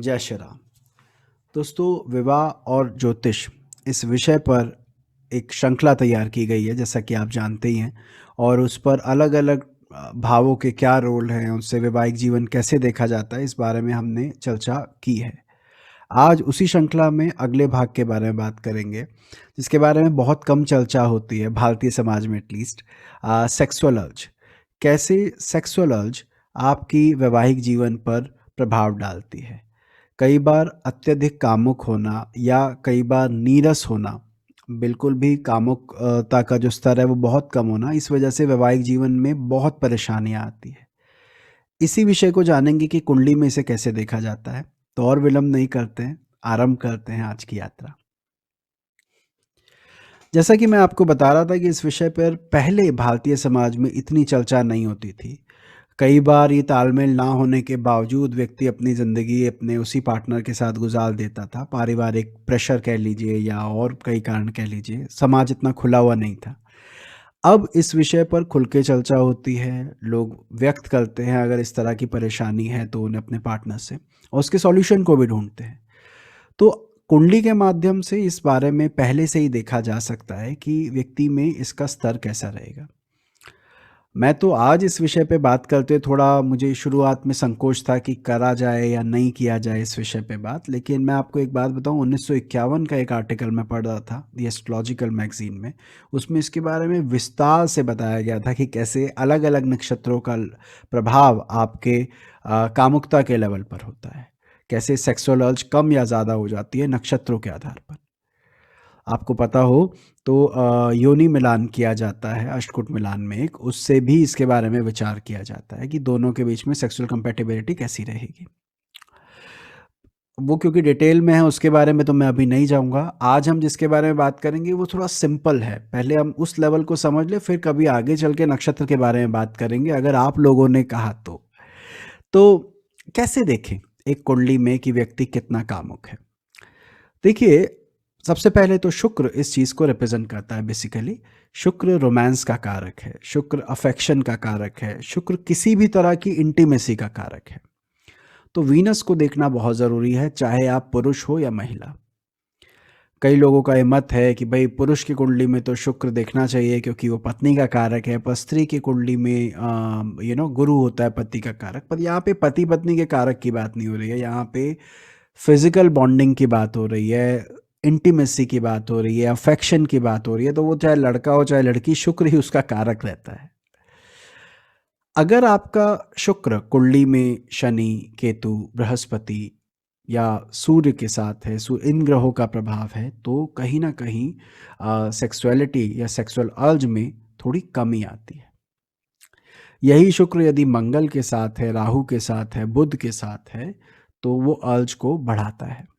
जय श्री राम। दोस्तों, विवाह और ज्योतिष इस विषय पर एक श्रृंखला तैयार की गई है, जैसा कि आप जानते ही हैं। और उस पर अलग अलग भावों के क्या रोल हैं, उनसे वैवाहिक जीवन कैसे देखा जाता है, इस बारे में हमने चर्चा की है। आज उसी श्रृंखला में अगले भाग के बारे में बात करेंगे, जिसके बारे में बहुत कम चर्चा होती है भारतीय समाज में एटलीस्ट। सेक्सुअल अर्ज, कैसे सेक्सुअल अर्ज आपकी वैवाहिक जीवन पर प्रभाव डालती है। कई बार अत्यधिक कामुक होना या कई बार नीरस होना, बिल्कुल भी कामुकता का जो स्तर है वो बहुत कम होना, इस वजह से वैवाहिक जीवन में बहुत परेशानियां आती है। इसी विषय को जानेंगे कि कुंडली में इसे कैसे देखा जाता है। तो और विलंब नहीं करते हैं, आरंभ करते हैं आज की यात्रा। जैसा कि मैं आपको बता रहा था कि इस विषय पर पहले भारतीय समाज में इतनी चर्चा नहीं होती थी। कई बार ये तालमेल ना होने के बावजूद व्यक्ति अपनी ज़िंदगी अपने उसी पार्टनर के साथ गुजार देता था। पारिवारिक प्रेशर कह लीजिए या और कई कारण कह लीजिए, समाज इतना खुला हुआ नहीं था। अब इस विषय पर खुल के चर्चा होती है, लोग व्यक्त करते हैं अगर इस तरह की परेशानी है तो उन्हें अपने पार्टनर से, और उसके सॉल्यूशन को भी ढूँढते हैं। तो कुंडली के माध्यम से इस बारे में पहले से ही देखा जा सकता है कि व्यक्ति में इसका स्तर कैसा रहेगा। मैं तो आज इस विषय पे बात करते थोड़ा मुझे शुरुआत में संकोच था कि करा जाए या नहीं किया जाए इस विषय पे बात। लेकिन मैं आपको एक बात बताऊं, 1951 का एक आर्टिकल मैं पढ़ रहा था द एस्ट्रोलॉजिकल मैगजीन में। उसमें इसके बारे में विस्तार से बताया गया था कि कैसे अलग अलग नक्षत्रों का प्रभाव आपके कामुकता के लेवल पर होता है, कैसे सेक्सुअल अर्ज कम या ज़्यादा हो जाती है नक्षत्रों के आधार पर। आपको पता हो तो योनि मिलान किया जाता है अष्टकूट मिलान में एक, उससे भी इसके बारे में विचार किया जाता है कि दोनों के बीच में सेक्सुअल कंपैटिबिलिटी कैसी रहेगी। वो क्योंकि डिटेल में है उसके बारे में तो मैं अभी नहीं जाऊंगा। आज हम जिसके बारे में बात करेंगे वो थोड़ा सिंपल है, पहले हम उस लेवल को समझ ले, फिर कभी आगे चल के नक्षत्र के बारे में बात करेंगे अगर आप लोगों ने कहा तो कैसे देखें एक कुंडली में कि व्यक्ति कितना कामुक है। देखिए, सबसे पहले तो शुक्र इस चीज़ को रिप्रेजेंट करता है बेसिकली। शुक्र रोमांस का कारक है, शुक्र अफेक्शन का कारक है, शुक्र किसी भी तरह की इंटीमेसी का कारक है। तो वीनस को देखना बहुत ज़रूरी है, चाहे आप पुरुष हो या महिला। कई लोगों का ये मत है कि भाई पुरुष की कुंडली में तो शुक्र देखना चाहिए क्योंकि वो पत्नी का कारक है, पर स्त्री की कुंडली में गुरु होता है पति का कारक। पर यहाँ पे पति पत्नी के कारक की बात नहीं हो रही है, यहाँ पे फिजिकल बॉन्डिंग की बात हो रही है, इंटीमेसी की बात हो रही है, अफेक्शन की बात हो रही है। तो वो चाहे लड़का हो चाहे लड़की, शुक्र ही उसका कारक रहता है। अगर आपका शुक्र कुंडली में शनि, केतु, बृहस्पति या सूर्य के साथ है, इन ग्रहों का प्रभाव है, तो कहीं ना कहीं सेक्सुअलिटी या सेक्सुअल अर्ज में थोड़ी कमी आती है। यही शुक्र यदि मंगल के साथ है, राहु के साथ है, बुध के साथ है, तो वो अर्ज को बढ़ाता है।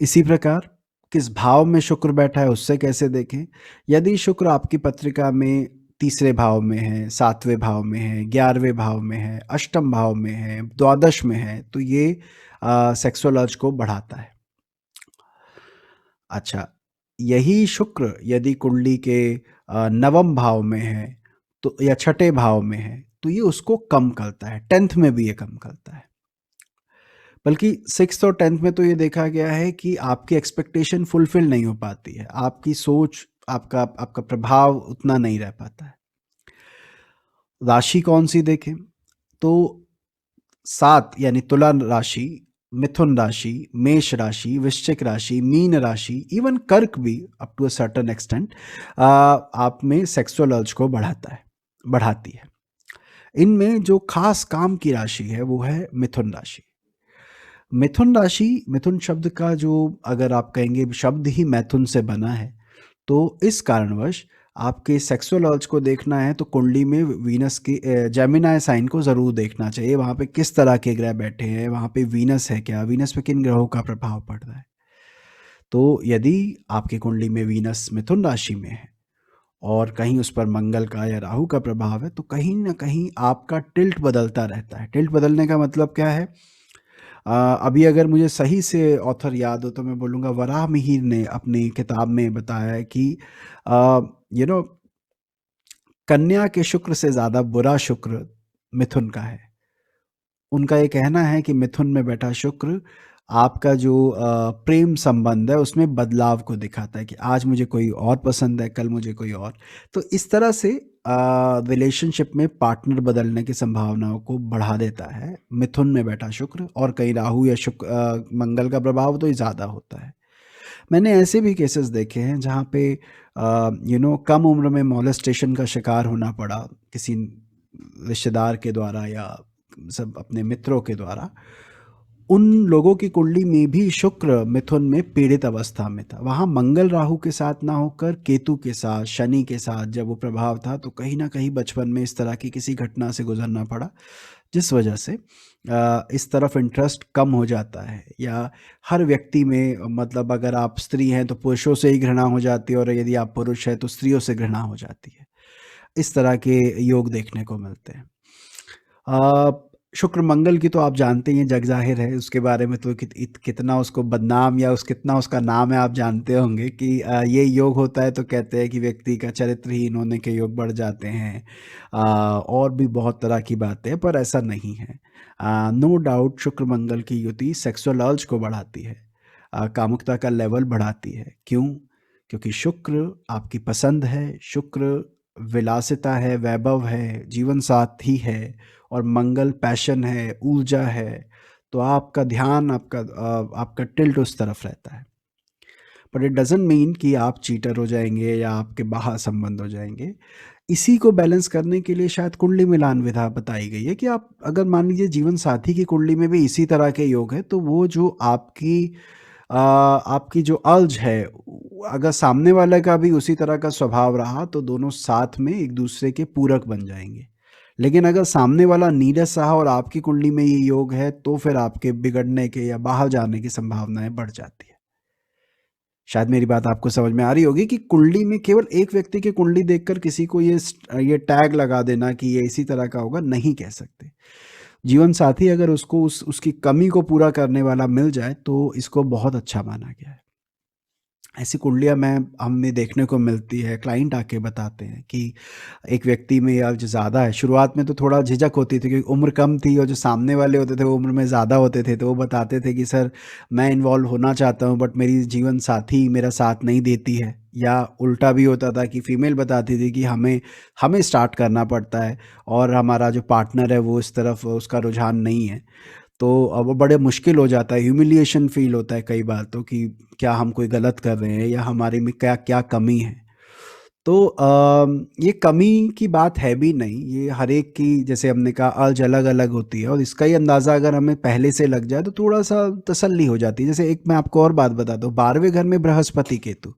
इसी प्रकार किस भाव में शुक्र बैठा है उससे कैसे देखें। यदि शुक्र आपकी पत्रिका में तीसरे भाव में है, सातवें भाव में है, 11वें भाव में है, अष्टम भाव में है, द्वादश में है, तो ये सेक्सुअल अर्ज को बढ़ाता है। अच्छा, यही शुक्र यदि कुंडली के नवम भाव में है तो या छठे भाव में है, तो ये उसको कम करता है, 10th में भी ये कम करता है। बल्कि 6th और 10th में तो ये देखा गया है कि आपकी एक्सपेक्टेशन फुलफिल नहीं हो पाती है, आपकी सोच, आपका आपका प्रभाव उतना नहीं रह पाता है। राशि कौन सी देखें, तो 7 यानी तुला राशि, मिथुन राशि, मेष राशि, वृश्चिक राशि, मीन राशि, इवन कर्क भी up to a certain extent आप में सेक्सुअल अर्ज को बढ़ाती है। इनमें जो खास काम की राशि है वो है मिथुन राशि। मिथुन राशि, मिथुन शब्द का जो अगर आप कहेंगे शब्द ही मैथुन से बना है, तो इस कारणवश आपके सेक्सुअल अर्ज को देखना है तो कुंडली में वीनस की जेमिनाई साइन को ज़रूर देखना चाहिए। वहाँ पे किस तरह के ग्रह बैठे हैं, वहाँ पे वीनस है क्या, वीनस पे किन ग्रहों का प्रभाव पड़ रहा है। तो यदि आपकी कुंडली में वीनस मिथुन राशि में है और कहीं उस पर मंगल का या राहु का प्रभाव है, तो कहीं ना कहीं आपका टिल्ट बदलता रहता है। टिल्ट बदलने का मतलब क्या है? अभी अगर मुझे सही से ऑथर याद हो तो मैं बोलूँगा, वराह मिहिर ने अपनी किताब में बताया है कि यू नो कन्या के शुक्र से ज़्यादा बुरा शुक्र मिथुन का है। उनका ये कहना है कि मिथुन में बैठा शुक्र आपका जो प्रेम संबंध है उसमें बदलाव को दिखाता है कि आज मुझे कोई और पसंद है, कल मुझे कोई और। तो इस तरह से रिलेशनशिप में पार्टनर बदलने की संभावनाओं को बढ़ा देता है मिथुन में बैठा शुक्र, और कहीं राहु या मंगल का प्रभाव तो ज़्यादा होता है। मैंने ऐसे भी केसेस देखे हैं जहाँ पे कम उम्र में मोलेस्टेशन का शिकार होना पड़ा किसी रिश्तेदार के द्वारा या सब अपने मित्रों के द्वारा। उन लोगों की कुंडली में भी शुक्र मिथुन में पीड़ित अवस्था में था। वहाँ मंगल राहु के साथ ना होकर केतु के साथ, शनि के साथ जब वो प्रभाव था, तो कहीं ना कहीं बचपन में इस तरह की किसी घटना से गुजरना पड़ा, जिस वजह से इस तरफ इंटरेस्ट कम हो जाता है। या हर व्यक्ति में, मतलब अगर आप स्त्री हैं तो पुरुषों से ही घृणा हो जाती है, और यदि आप पुरुष हैं तो स्त्रियों से घृणा हो जाती है। इस तरह के योग देखने को मिलते हैं। शुक्र मंगल की तो आप जानते ही हैं, जग जाहिर है उसके बारे में, तो कितना उसको बदनाम या कितना उसका नाम है आप जानते होंगे कि ये योग होता है तो कहते हैं कि व्यक्ति का चरित्रहीन होने के योग बढ़ जाते हैं। और भी बहुत तरह की बातें हैं, पर ऐसा नहीं है। नो डाउट शुक्र मंगल की युति सेक्सुअल अर्ज को बढ़ाती है, कामुकता का लेवल बढ़ाती है। क्यों? क्योंकि शुक्र आपकी पसंद है, शुक्र विलासिता है, वैभव है, जीवन साथी है, और मंगल पैशन है, ऊर्जा है। तो आपका ध्यान, आपका टिल्ट उस तरफ रहता है। बट इट डजंट मीन कि आप चीटर हो जाएंगे या आपके बाहर संबंध हो जाएंगे। इसी को बैलेंस करने के लिए शायद कुंडली मिलान विधा बताई गई है कि आप अगर मान लीजिए जीवन साथी की कुंडली में भी इसी तरह के योग है, तो वो जो आपकी जो अर्ज है, अगर सामने वाले का भी उसी तरह का स्वभाव रहा तो दोनों साथ में एक दूसरे के पूरक बन जाएंगे। लेकिन अगर सामने वाला नीरस रहा और आपकी कुंडली में ये योग है, तो फिर आपके बिगड़ने के या बाहर जाने की संभावनाएं बढ़ जाती है। शायद मेरी बात आपको समझ में आ रही होगी कि कुंडली में केवल एक व्यक्ति की कुंडली देखकर किसी को ये टैग लगा देना कि ये इसी तरह का होगा, नहीं कह सकते। जीवन साथी अगर उसको उसकी कमी को पूरा करने वाला मिल जाए तो इसको बहुत अच्छा माना गया है। ऐसी कुंडलियाँ हमें देखने को मिलती है। क्लाइंट आके बताते हैं कि एक व्यक्ति में अर्ज ज़्यादा है। शुरुआत में तो थोड़ा झिझक होती थी क्योंकि उम्र कम थी, और जो सामने वाले होते थे वो उम्र में ज़्यादा होते थे, तो वो बताते थे कि सर मैं इन्वॉल्व होना चाहता हूँ बट मेरी जीवन साथी मेरा साथ नहीं देती है। या उल्टा भी होता था कि फीमेल बताती थी कि हमें हमें स्टार्ट करना पड़ता है और हमारा जो पार्टनर है वो इस तरफ उसका रुझान नहीं है। तो अब वो बड़े मुश्किल हो जाता है, ह्यूमिलिएशन फील होता है कई बार तो कि क्या हम कोई गलत कर रहे हैं या हमारे में क्या क्या कमी है। तो ये कमी की बात है भी नहीं, ये हर एक की, जैसे हमने कहा, अर्ज अलग अलग होती है, और इसका ही अंदाज़ा अगर हमें पहले से लग जाए तो थोड़ा सा तसल्ली हो जाती है। जैसे एक मैं आपको और बात बताता हूँ, 12वें घर में बृहस्पति केतु,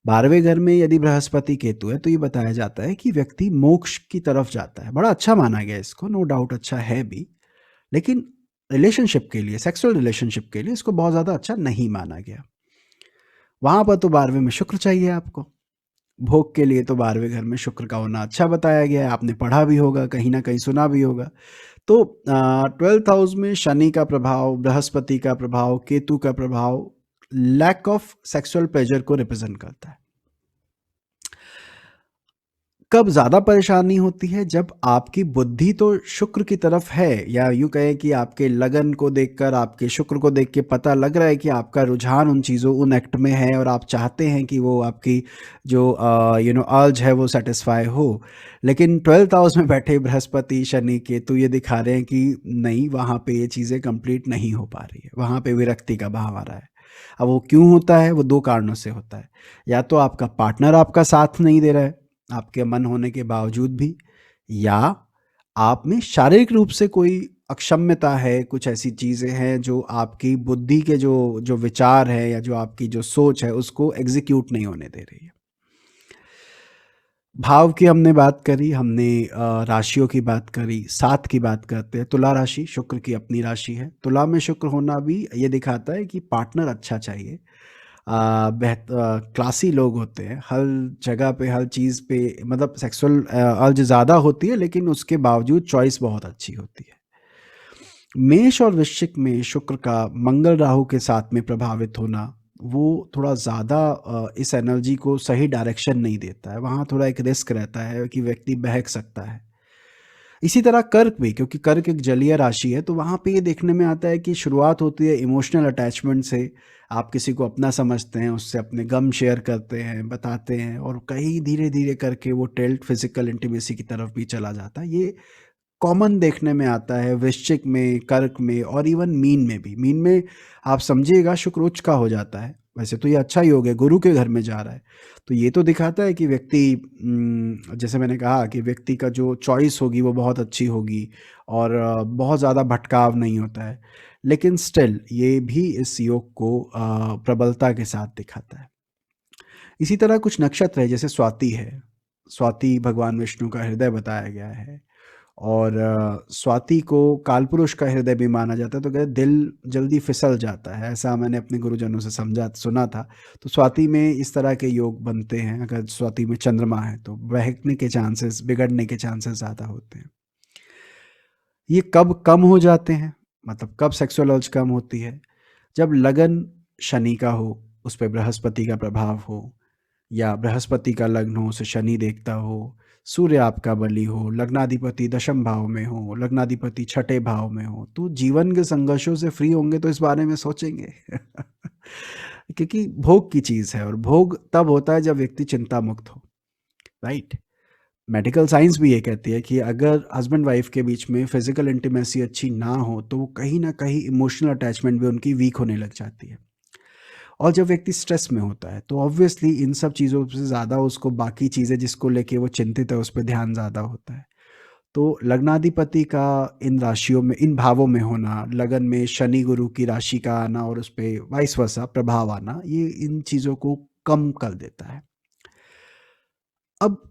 12वें घर में यदि बृहस्पति केतु है तो ये बताया जाता है कि व्यक्ति मोक्ष की तरफ जाता है। बड़ा अच्छा माना गया इसको, नो डाउट अच्छा है भी, लेकिन रिलेशनशिप के लिए, सेक्सुअल रिलेशनशिप के लिए इसको बहुत ज़्यादा अच्छा नहीं माना गया। वहाँ पर तो 12वें में शुक्र चाहिए आपको, भोग के लिए तो 12वें घर में शुक्र का होना अच्छा बताया गया है। आपने पढ़ा भी होगा, कहीं ना कहीं सुना भी होगा। तो 12th हाउस में शनि का प्रभाव, बृहस्पति का प्रभाव, केतु का प्रभाव लैक ऑफ सेक्सुअल प्लेजर को रिप्रेजेंट करता है। कब ज़्यादा परेशानी होती है? जब आपकी बुद्धि तो शुक्र की तरफ है, या यूँ कहें कि आपके लगन को देखकर, आपके शुक्र को देख के पता लग रहा है कि आपका रुझान उन चीज़ों, उन एक्ट में है, और आप चाहते हैं कि वो आपकी जो अर्ज है वो सेटिस्फाई हो। लेकिन 12th हाउस में बैठे बृहस्पति, शनि, केतु ये दिखा रहे हैं कि नहीं, वहाँ पे ये चीज़ें कंप्लीट नहीं हो पा रही है, वहाँ पे विरक्ति का भाव आ रहा है। अब वो क्यों होता है? वो 2 कारणों से होता है। या तो आपका पार्टनर आपका साथ नहीं दे रहा है आपके मन होने के बावजूद भी, या आप में शारीरिक रूप से कोई अक्षमता है, कुछ ऐसी चीज़ें हैं जो आपकी बुद्धि के जो जो विचार है या जो आपकी जो सोच है उसको एग्जीक्यूट नहीं होने दे रही है। भाव की हमने बात करी, हमने राशियों की बात करी, सात की बात करते हैं। तुला राशि शुक्र की अपनी राशि है। तुला में शुक्र होना भी ये दिखाता है कि पार्टनर अच्छा चाहिए, क्लासी लोग होते हैं, हर जगह पे, हर चीज़ पे, मतलब सेक्सुअल अर्ज ज़्यादा होती है लेकिन उसके बावजूद चॉइस बहुत अच्छी होती है। मेष और वृश्चिक में शुक्र का मंगल राहु के साथ में प्रभावित होना, वो थोड़ा ज़्यादा इस एनर्जी को सही डायरेक्शन नहीं देता है। वहाँ थोड़ा एक रिस्क रहता है कि व्यक्ति बहक सकता है। इसी तरह कर्क भी, क्योंकि कर्क एक जलीय राशि है, तो वहाँ पे ये देखने में आता है कि शुरुआत होती है इमोशनल अटैचमेंट से। आप किसी को अपना समझते हैं, उससे अपने गम शेयर करते हैं, बताते हैं, और कहीं धीरे-धीरे करके वो टिल्ट फिज़िकल इंटीमेसी की तरफ भी चला जाता है। ये कॉमन देखने में आता है वृश्चिक में, कर्क में और इवन मीन में भी। मीन में आप समझिएगा शुक्र उच्च का हो जाता है। वैसे तो ये अच्छा योग है, गुरु के घर में जा रहा है। तो ये तो दिखाता है कि व्यक्ति जैसे मैंने कहा कि व्यक्ति का जो चॉइस होगी वो बहुत अच्छी होगी और बहुत ज़्यादा भटकाव नहीं होता है। लेकिन स्टिल ये भी इस योग को प्रबलता के साथ दिखाता है। इसी तरह कुछ नक्षत्र है, जैसे स्वाति है। स्वाति भगवान विष्णु का हृदय बताया गया है और स्वाति को कालपुरुष का हृदय भी माना जाता है। तो कहते दिल जल्दी फिसल जाता है, ऐसा मैंने अपने गुरुजनों से सुना था। तो स्वाति में इस तरह के योग बनते हैं। अगर स्वाति में चंद्रमा है तो बहकने के चांसेस, बिगड़ने के चांसेस ज़्यादा होते हैं। ये कब कम हो जाते हैं, मतलब कब सेक्सुअल अर्ज कम होती है? जब लगन शनि का हो, उस पे बृहस्पति का प्रभाव हो, या बृहस्पति का लग्न हो, उसे शनि देखता हो, सूर्य आपका बली हो, लग्नाधिपति दशम भाव में हो, लग्नाधिपति छठे भाव में हो, तो जीवन के संघर्षों से फ्री होंगे तो इस बारे में सोचेंगे। क्योंकि भोग की चीज़ है और भोग तब होता है जब व्यक्ति चिंता मुक्त हो, राइट? मेडिकल साइंस भी ये कहती है कि अगर हस्बैंड वाइफ के बीच में फिजिकल इंटीमेसी अच्छी ना हो तो वो कहीं ना कहीं इमोशनल अटैचमेंट भी उनकी वीक होने लग जाती है। और जब व्यक्ति स्ट्रेस में होता है तो ऑब्वियसली इन सब चीज़ों से ज़्यादा उसको बाकी चीज़ें जिसको लेके वो चिंतित है उस पर ध्यान ज़्यादा होता है। तो लग्नाधिपति का इन राशियों में, इन भावों में होना, लगन में शनि गुरु की राशि का आना और उस पर वाइस वर्सा प्रभाव आना, ये इन चीज़ों को कम कर देता है। अब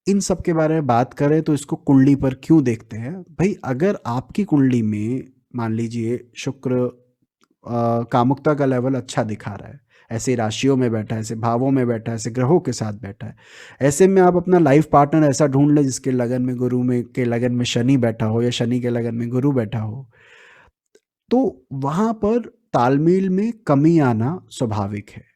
इन सब के बारे में बात करें तो इसको कुंडली पर क्यों देखते हैं भाई? अगर आपकी कुंडली में मान लीजिए शुक्र कामुकता का लेवल अच्छा दिखा रहा है, ऐसे राशियों में बैठा है, ऐसे भावों में बैठा है, ऐसे ग्रहों के साथ बैठा है, ऐसे में आप अपना लाइफ पार्टनर ऐसा ढूंढ लें जिसके लगन में गुरु में के लगन में शनि बैठा हो या शनि के लगन में गुरु बैठा हो, तो वहां पर तालमेल में कमी आना स्वाभाविक है।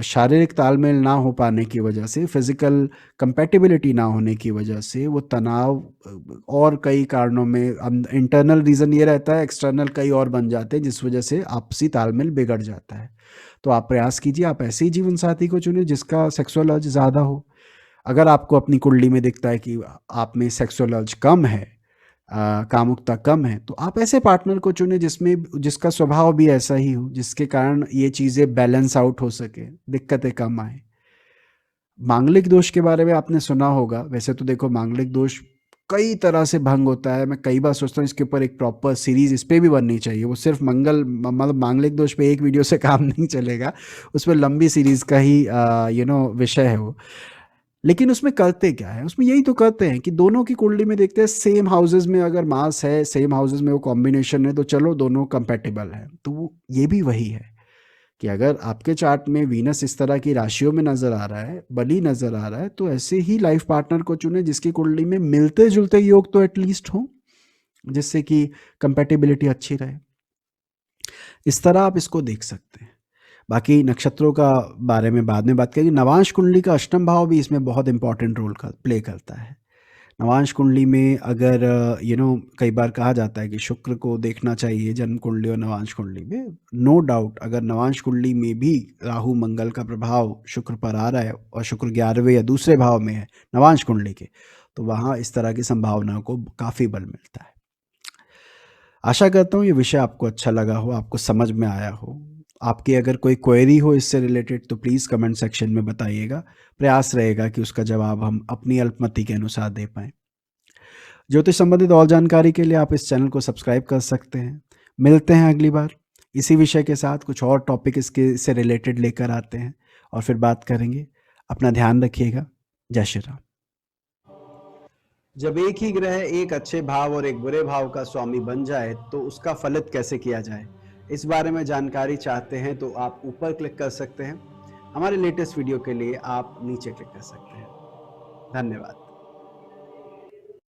शारीरिक तालमेल ना हो पाने की वजह से, फिजिकल कंपैटिबिलिटी ना होने की वजह से वो तनाव और कई कारणों में, इंटरनल रीज़न ये रहता है, एक्सटर्नल कई और बन जाते हैं जिस वजह से आपसी तालमेल बिगड़ जाता है। तो आप प्रयास कीजिए, आप ऐसे ही जीवन साथी को चुनिए जिसका सेक्सुअल अर्ज ज़्यादा हो। अगर आपको अपनी कुंडली में दिखता है कि आप में सेक्सुअल अर्ज कम है, कामुकता कम है, तो आप ऐसे पार्टनर को चुनें जिसमें जिसका स्वभाव भी ऐसा ही हो, जिसके कारण ये चीज़ें बैलेंस आउट हो सके, दिक्कतें कम आए। मांगलिक दोष के बारे में आपने सुना होगा। वैसे तो देखो मांगलिक दोष कई तरह से भंग होता है। मैं कई बार सोचता हूँ इसके ऊपर एक प्रॉपर सीरीज इस पे भी बननी चाहिए। वो सिर्फ मतलब मांगलिक दोष पे एक वीडियो से काम नहीं चलेगा, उस पर लंबी सीरीज का ही विषय है वो। लेकिन उसमें करते क्या है, उसमें यही तो करते हैं कि दोनों की कुंडली में देखते हैं सेम हाउसेज में अगर मास है, सेम हाउसेज में वो कॉम्बिनेशन है, तो चलो दोनों कंपेटेबल है। तो वो ये भी वही है कि अगर आपके चार्ट में वीनस इस तरह की राशियों में नजर आ रहा है, बली नजर आ रहा है, तो ऐसे ही लाइफ पार्टनर को चुने जिसकी कुंडली में मिलते जुलते योग तो एटलीस्ट हो, जिससे कि कंपेटेबिलिटी अच्छी रहे। इस तरह आप इसको देख सकते हैं। बाकी नक्षत्रों का बारे में बाद में बात करेंगे। नवांश कुंडली का अष्टम भाव भी इसमें बहुत इंपॉर्टेंट रोल प्ले करता है। नवांश कुंडली में अगर कई बार कहा जाता है कि शुक्र को देखना चाहिए जन्म कुंडली और नवांश कुंडली में। नो डाउट अगर नवांश कुंडली में भी राहु मंगल का प्रभाव शुक्र पर आ रहा है और शुक्र 11वें या दूसरे भाव में है नवांश कुंडली के, तो वहाँ इस तरह की संभावनाओं को काफ़ी बल मिलता है। आशा करता हूँ ये विषय आपको अच्छा लगा हो, आपको समझ में आया हो। आपकी अगर कोई क्वेरी हो इससे रिलेटेड तो प्लीज़ कमेंट सेक्शन में बताइएगा। प्रयास रहेगा कि उसका जवाब हम अपनी अल्पमति के अनुसार दे पाएँ। ज्योतिष संबंधित और जानकारी के लिए आप इस चैनल को सब्सक्राइब कर सकते हैं। मिलते हैं अगली बार इसी विषय के साथ, कुछ और टॉपिक इसके से रिलेटेड लेकर आते हैं और फिर बात करेंगे। अपना ध्यान रखिएगा। जय श्री राम। जब एक ही ग्रह एक अच्छे भाव और एक बुरे भाव का स्वामी बन जाए तो उसका फलित कैसे किया जाए, इस बारे में जानकारी चाहते हैं तो आप ऊपर क्लिक कर सकते हैं। हमारे लेटेस्ट वीडियो के लिए आप नीचे क्लिक कर सकते हैं। धन्यवाद।